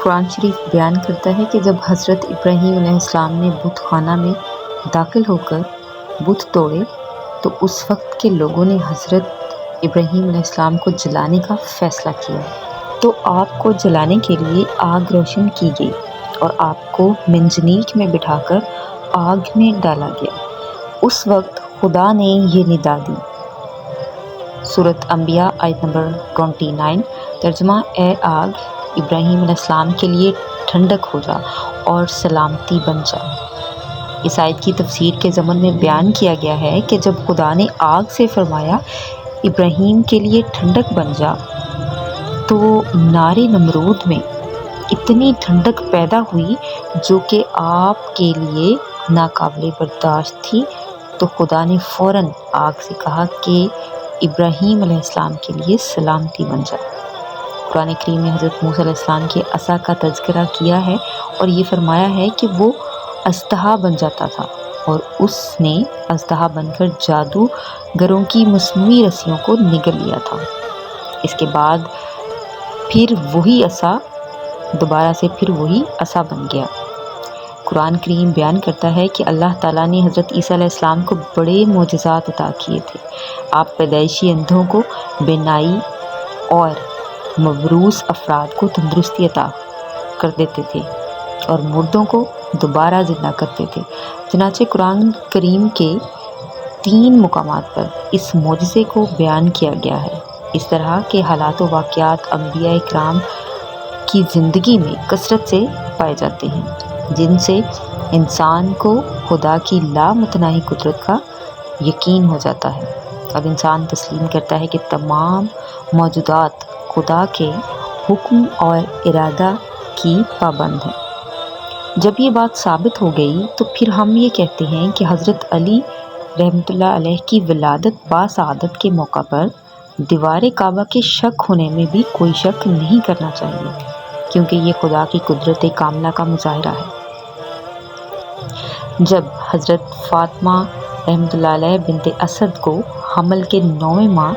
قرآن شریف بیان کرتا ہے کہ جب حضرت ابراہیم علیہ السلام نے بت خانہ میں داخل ہو کر بت توڑے تو اس وقت کے لوگوں نے حضرت ابراہیم علیہ السلام کو جلانے کا فیصلہ کیا۔ تو آپ کو جلانے کے لیے آگ روشن کی گئی اور آپ کو منجنیق میں بٹھا کر آگ میں ڈالا گیا۔ اس وقت خدا نے یہ ندا دی۔ سورۃ انبیاء آیت نمبر 29۔ ترجمہ: اے آگ، ابراہیم علیہ السلام کے لیے ٹھنڈک ہو جا اور سلامتی بن جا۔ اس آیت کی تفسیر کے ضمن میں بیان کیا گیا ہے کہ جب خدا نے آگ سے فرمایا ابراہیم کے لیے ٹھنڈک بن جا تو نار نمرود میں اتنی ٹھنڈک پیدا ہوئی جو کہ آپ کے لیے ناقابل برداشت تھی، تو خدا نے فوراً آگ سے کہا کہ ابراہیم علیہ السلام کے لیے سلامتی بن جا۔ قرآن کریم میں حضرت موسیٰ علیہ السلام کے عصا کا تذکرہ کیا ہے اور یہ فرمایا ہے کہ وہ اژدہا بن جاتا تھا اور اس نے اژدہا بن کر جادوگروں کی مصنوعی رسیوں کو نگل لیا تھا۔ اس کے بعد پھر وہی عصا دوبارہ سے وہی عصا بن گیا۔ قرآن کریم بیان کرتا ہے کہ اللہ تعالیٰ نے حضرت عیسیٰ علیہ السلام کو بڑے معجزات عطا کیے تھے۔ آپ پیدائشی اندھوں کو بینائی اور مبروز افراد کو تندرستی عطا کر دیتے تھے اور مردوں کو دوبارہ زندہ کرتے تھے۔ چنانچہ قرآن کریم کے 3 مقامات پر اس معجزے کو بیان کیا گیا ہے۔ اس طرح کے حالات و واقعات انبیاء اکرام کی زندگی میں کثرت سے پائے جاتے ہیں، جن سے انسان کو خدا کی لامتناہی قدرت کا یقین ہو جاتا ہے اور انسان تسلیم کرتا ہے کہ تمام موجودات خدا کے حکم اور ارادہ کی پابند ہیں۔ جب یہ بات ثابت ہو گئی تو پھر ہم یہ کہتے ہیں کہ حضرت علی رحمۃ اللہ علیہ کی ولادت باسعادت کے موقع پر دیوار کعبہ کے شک ہونے میں بھی کوئی شک نہیں کرنا چاہیے، کیونکہ یہ خدا کی قدرت کاملہ کا مظاہرہ ہے۔ جب حضرت فاطمہ رحمۃ اللہ علیہ بنت اسد کو حمل کے 9ویں ماہ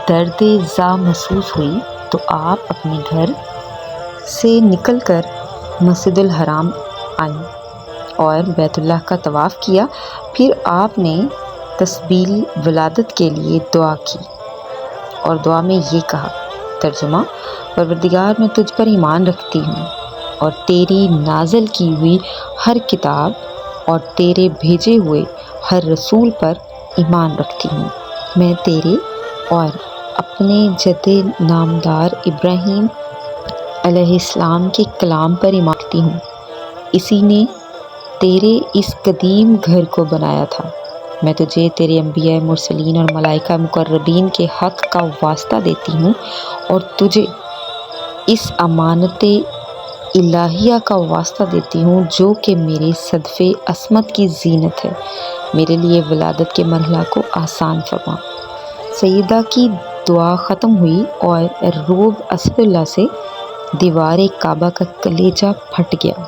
درد ذا محسوس ہوئی تو آپ اپنے گھر سے نکل کر مسجد الحرام آئیں اور بیت اللہ کا طواف کیا۔ پھر آپ نے تسبیل ولادت کے لیے دعا کی اور دعا میں یہ کہا، ترجمہ: پروردگار، میں تجھ پر ایمان رکھتی ہوں اور تیری نازل کی ہوئی ہر کتاب اور تیرے بھیجے ہوئے ہر رسول پر ایمان رکھتی ہوں۔ میں تیرے اور اپنے جد نامدار ابراہیم علیہ السلام کے کلام پر ایمان رکھتی ہوں۔ اسی نے تیرے اس قدیم گھر کو بنایا تھا۔ میں تجھے تیرے انبیاء، مرسلین اور ملائکہ مقربین کے حق کا واسطہ دیتی ہوں اور تجھے اس امانت الہیہ کا واسطہ دیتی ہوں جو کہ میرے صدف عصمت کی زینت ہے۔ میرے لیے ولادت کے مرحلہ کو آسان فرما۔ سیدہ کی دعا ختم ہوئی اور روب اسد اللہ سے دیوار کعبہ کا کلیجہ پھٹ گیا۔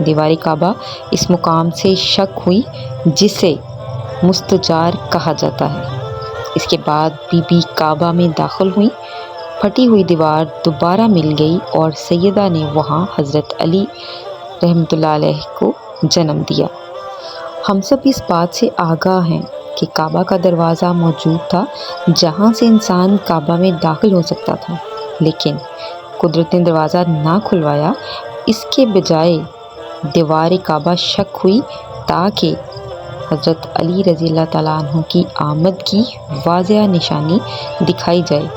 دیوار کعبہ اس مقام سے شک ہوئی جسے مستجار کہا جاتا ہے۔ اس کے بعد بی بی کعبہ میں داخل ہوئیں۔ پھٹی ہوئی دیوار دوبارہ مل گئی اور سیدہ نے وہاں حضرت علی رحمۃ اللہ علیہ کو جنم دیا۔ ہم سب اس بات سے آگاہ ہیں کہ کعبہ کا دروازہ موجود تھا جہاں سے انسان کعبہ میں داخل ہو سکتا تھا، لیکن قدرت نے دروازہ نہ کھلوایا۔ اس کے بجائے دیوار کعبہ شک ہوئی تاکہ حضرت علی رضی اللہ تعالیٰ عنہ کی آمد کی واضح نشانی دکھائی جائے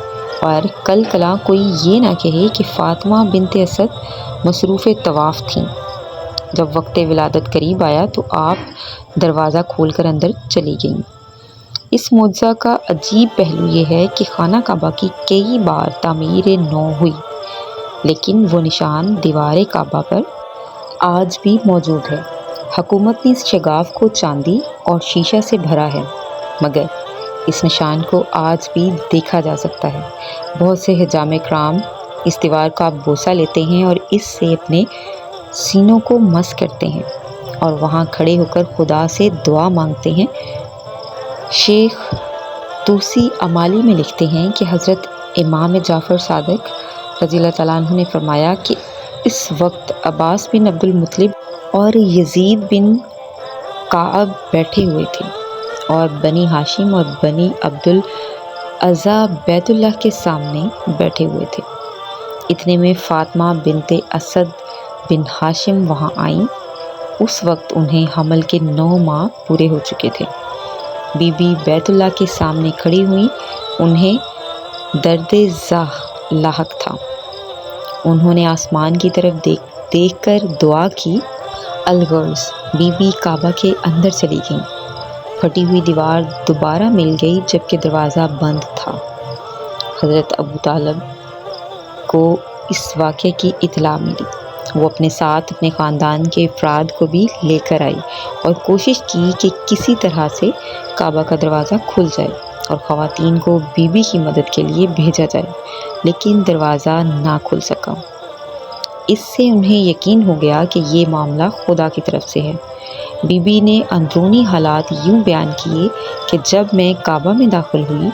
اور کل کلاں کوئی یہ نہ کہے کہ فاطمہ بنت اسد مصروف طواف تھیں۔ جب وقت ولادت قریب آیا تو آپ دروازہ کھول کر اندر چلی گئیں۔ اس معجزہ کا عجیب پہلو یہ ہے کہ خانہ کعبہ کی کئی بار تعمیر نو ہوئی، لیکن وہ نشان دیوار کعبہ پر آج بھی موجود ہے۔ حکومت نے اس شگاف کو چاندی اور شیشہ سے بھرا ہے، مگر اس نشان کو آج بھی دیکھا جا سکتا ہے۔ بہت سے حجام کرام اس دیوار کا بوسہ لیتے ہیں اور اس سے اپنے سینوں کو مس کرتے ہیں اور وہاں کھڑے ہو کر خدا سے دعا مانگتے ہیں۔ شیخ توسی امالی میں لکھتے ہیں کہ حضرت امام جعفر صادق رضی اللہ تعالیٰ عنہ نے فرمایا کہ اس وقت عباس بن عبد المطلب اور یزید بن کعب بیٹھے ہوئے تھے اور بنی ہاشم اور بنی عبد العزا بیت اللہ کے سامنے بیٹھے ہوئے تھے۔ اتنے میں فاطمہ بنت اسد بن ہاشم وہاں آئیں۔ اس وقت انہیں حمل کے 9 ماہ پورے ہو چکے تھے۔ بی بی بیت اللہ کے سامنے کھڑی ہوئیں، انہیں درد زاہ لاحق تھا۔ انہوں نے آسمان کی طرف دیکھ کر دعا کی۔ الغرض بی بی کعبہ کے اندر چلی گئیں۔ پھٹی ہوئی دیوار دوبارہ مل گئی جبکہ دروازہ بند تھا۔ حضرت ابو طالب کو اس واقعے کی اطلاع ملی۔ وہ اپنے ساتھ اپنے خاندان کے افراد کو بھی لے کر آئی اور کوشش کی کہ کسی طرح سے کعبہ کا دروازہ کھل جائے اور خواتین کو بی بی کی مدد کے لیے بھیجا جائے، لیکن دروازہ نہ کھل سکا۔ اس سے انہیں یقین ہو گیا کہ یہ معاملہ خدا کی طرف سے ہے۔ بی بی نے اندرونی حالات یوں بیان کیے کہ جب میں کعبہ میں داخل ہوئی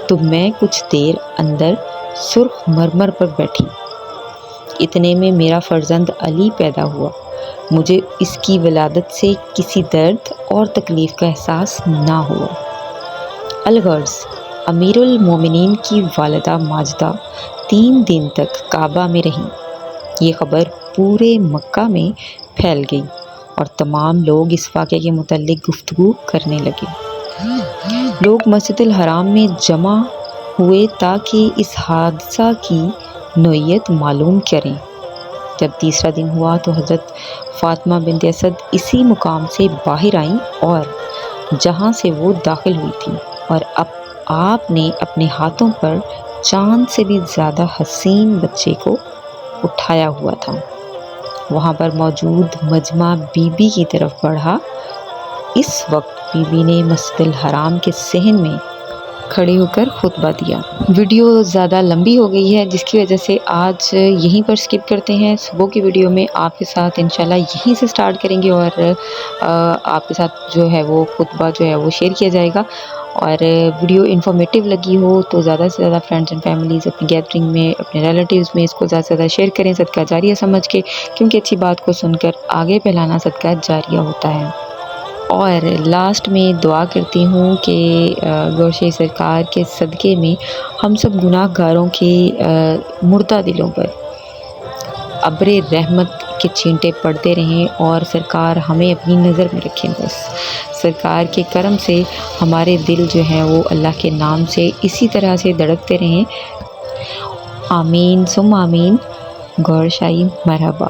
تو میں کچھ دیر اندر سرخ مرمر پر بیٹھی۔ اتنے میں میرا فرزند علی پیدا ہوا۔ مجھے اس کی ولادت سے کسی درد اور تکلیف کا احساس نہ ہوا۔ الغرض امیر المومنین کی والدہ ماجدہ 3 دن تک کعبہ میں رہیں۔ یہ خبر پورے مکہ میں پھیل گئی اور تمام لوگ اس واقعے کے متعلق گفتگو کرنے لگے۔ لوگ مسجد الحرام میں جمع ہوئے تاکہ اس حادثہ کی نوعیت معلوم کریں۔ جب تیسرا دن ہوا تو حضرت فاطمہ بنت اسد اسی مقام سے باہر آئیں اور جہاں سے وہ داخل ہوئی تھیں، اور آپ نے اپنے ہاتھوں پر چاند سے بھی زیادہ حسین بچے کو اٹھایا ہوا تھا۔ وہاں پر موجود مجمع بی بی کی طرف بڑھا۔ اس وقت بی بی نے مسجد الحرام کے صحن میں کھڑے ہو کر خطبہ دیا۔ ویڈیو زیادہ لمبی ہو گئی ہے جس کی وجہ سے آج یہیں پر سکپ کرتے ہیں۔ صبح کی ویڈیو میں آپ کے ساتھ انشاءاللہ یہیں سے سٹارٹ کریں گے اور آپ کے ساتھ جو ہے وہ خطبہ جو ہے وہ شیئر کیا جائے گا۔ اور ویڈیو انفارمیٹیو لگی ہو تو زیادہ سے زیادہ فرینڈز اینڈ فیملیز اپنی گیدرنگ میں، اپنے ریلیٹیوز میں اس کو زیادہ سے زیادہ شیئر کریں صدقہ جاریہ سمجھ کے، کیونکہ اچھی بات کو سن کر آگے پھیلانا صدقہ جاریہ ہوتا ہے۔ اور لاسٹ میں دعا کرتی ہوں کہ گوشے سرکار کے صدقے میں ہم سب گناہ گاروں کے مردہ دلوں پر ابر رحمت کے چھینٹے پڑتے رہیں اور سرکار ہمیں اپنی نظر میں رکھیں۔ بس سرکار کے کرم سے ہمارے دل جو ہیں وہ اللہ کے نام سے اسی طرح سے دھڑکتے رہیں۔ آمین ثم آمین۔ گور شاہی مرحبا۔